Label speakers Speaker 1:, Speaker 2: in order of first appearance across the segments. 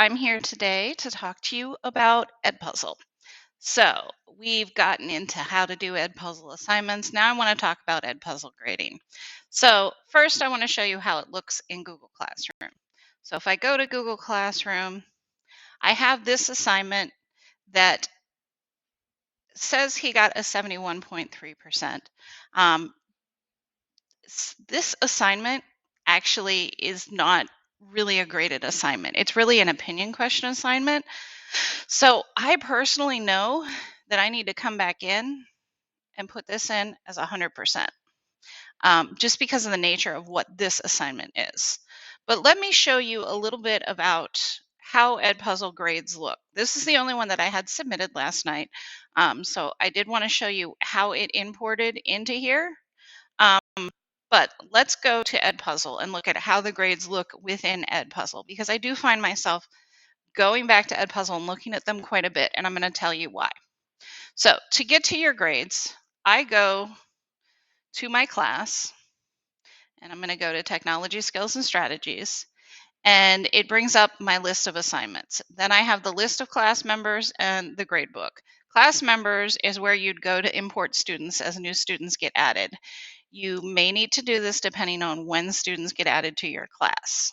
Speaker 1: I'm here today to talk to you about Edpuzzle. So, we've gotten into how to do Edpuzzle assignments. Now I want to talk about Edpuzzle grading. So, first I want to show you how it looks in Google Classroom. So, if I go to Google Classroom, I have this assignment that says he got a 71.3%. This assignment actually is not really a graded assignment. It's really an opinion question assignment. So I personally know that I need to come back in and put this in as 100%, just because of the nature of what this assignment is. But let me show you a little bit about how Edpuzzle grades look. This is the only one that I had submitted last night. So I did want to show you how it imported into here. But let's go to Edpuzzle and look at how the grades look within Edpuzzle, because I do find myself going back to Edpuzzle and looking at them quite a bit, and I'm going to tell you why. So to get to your grades, I go to my class, and I'm going to go to Technology Skills and Strategies, and it brings up my list of assignments. Then I have the list of class members and the gradebook. Class members is where you'd go to import students as new students get added. You may need to do this depending on when students get added to your class.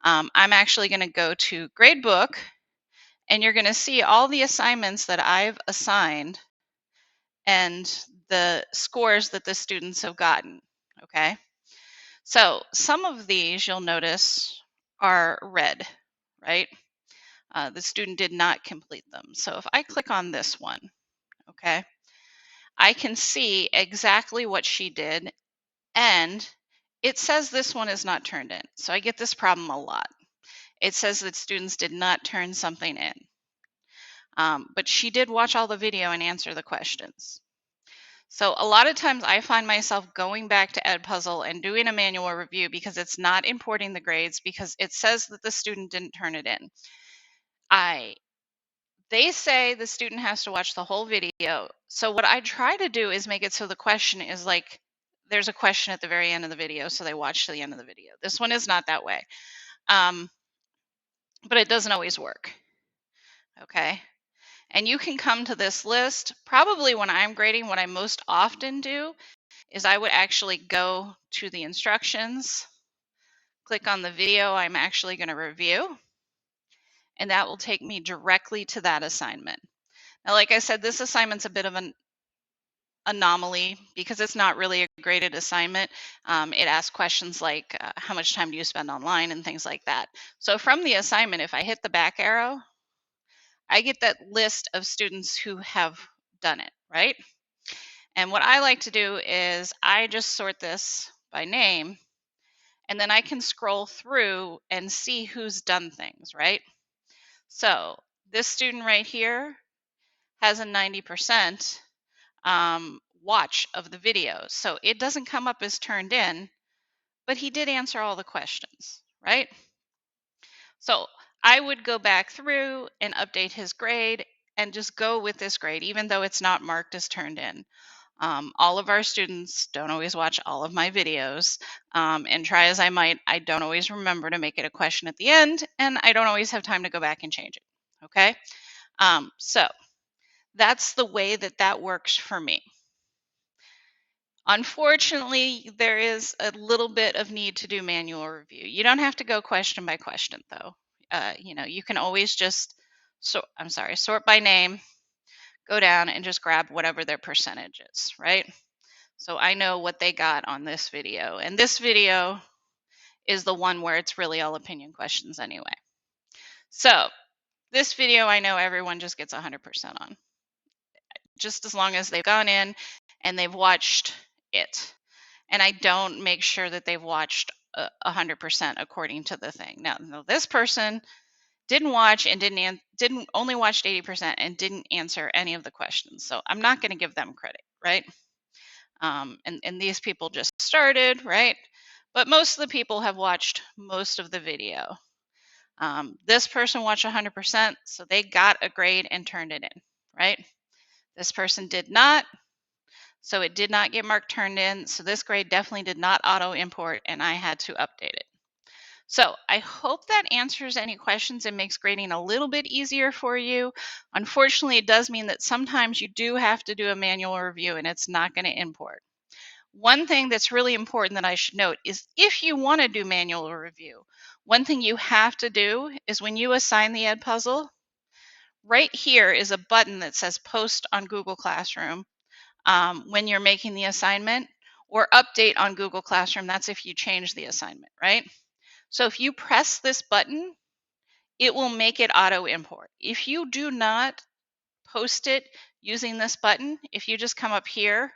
Speaker 1: I'm actually going to go to gradebook, and you're going to see all the assignments that I've assigned and the scores that the students have gotten, okay? So some of these you'll notice are red, right? The student did not complete them. So if I click on this one, okay, I can see exactly what she did, and it says this one is not turned in. So I get this problem a lot. It says that students did not turn something in. But she did watch all the video and answer the questions. So a lot of times I find myself going back to Edpuzzle and doing a manual review because it's not importing the grades because it says that the student didn't turn it in. They say the student has to watch the whole video. So what I try to do is make it so the question is like, there's a question at the very end of the video, so they watch to the end of the video. This one is not that way. But it doesn't always work. Okay. And you can come to this list. Probably when I'm grading, what I most often do is I would actually go to the instructions, click on the video I'm actually going to review, and that will take me directly to that assignment. Now, like I said, this assignment's a bit of an anomaly because it's not really a graded assignment. It asks questions like how much time do you spend online and things like that. So from the assignment, if I hit the back arrow, I get that list of students who have done it, right? And what I like to do is I just sort this by name, and then I can scroll through and see who's done things, right? So this student right here has a 90% watch of the video. So it doesn't come up as turned in, but he did answer all the questions, right? So I would go back through and update his grade and just go with this grade, even though it's not marked as turned in. All of our students don't always watch all of my videos, and try as I might, I don't always remember to make it a question at the end, and I don't always have time to go back and change it, okay? So that's the way that that works for me. Unfortunately, there is a little bit of need to do manual review. You don't have to go question by question, though. You can always just, sort by name, go down and just grab whatever their percentage is, right? So I know what they got on this video. And this video is the one where it's really all opinion questions anyway. So this video, I know everyone just gets 100% on, just as long as they've gone in and they've watched it. And I don't make sure that they've watched 100% according to the thing. Now, this person didn't watch and didn't only watched 80% and didn't answer any of the questions. So I'm not going to give them credit, right? And these people just started, right? But most of the people have watched most of the video. This person watched 100%, so they got a grade and turned it in, right? This person did not, so it did not get marked turned in. So this grade definitely did not auto import, and I had to update it. So I hope that answers any questions and makes grading a little bit easier for you. Unfortunately, it does mean that sometimes you do have to do a manual review and it's not going to import. One thing that's really important that I should note is if you want to do manual review, one thing you have to do is when you assign the Edpuzzle, right here is a button that says post on Google Classroom when you're making the assignment, or update on Google Classroom. That's if you change the assignment, right? So if you press this button, it will make it auto import. If you do not post it using this button, if you just come up here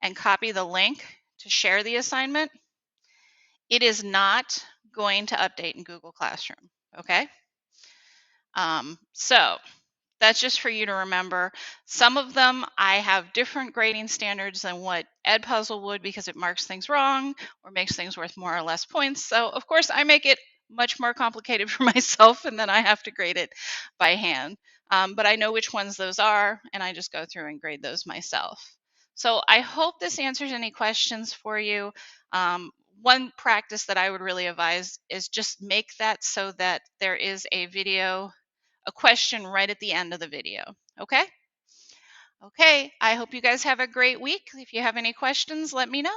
Speaker 1: and copy the link to share the assignment, it is not going to update in Google Classroom, okay? So that's just for you to remember. Some of them, I have different grading standards than what Edpuzzle would because it marks things wrong or makes things worth more or less points. So of course I make it much more complicated for myself and then I have to grade it by hand. But I know which ones those are and I just go through and grade those myself. So I hope this answers any questions for you. One practice that I would really advise is just make that so that there is a question right at the end of the video. Okay? Okay, I hope you guys have a great week. If you have any questions, let me know.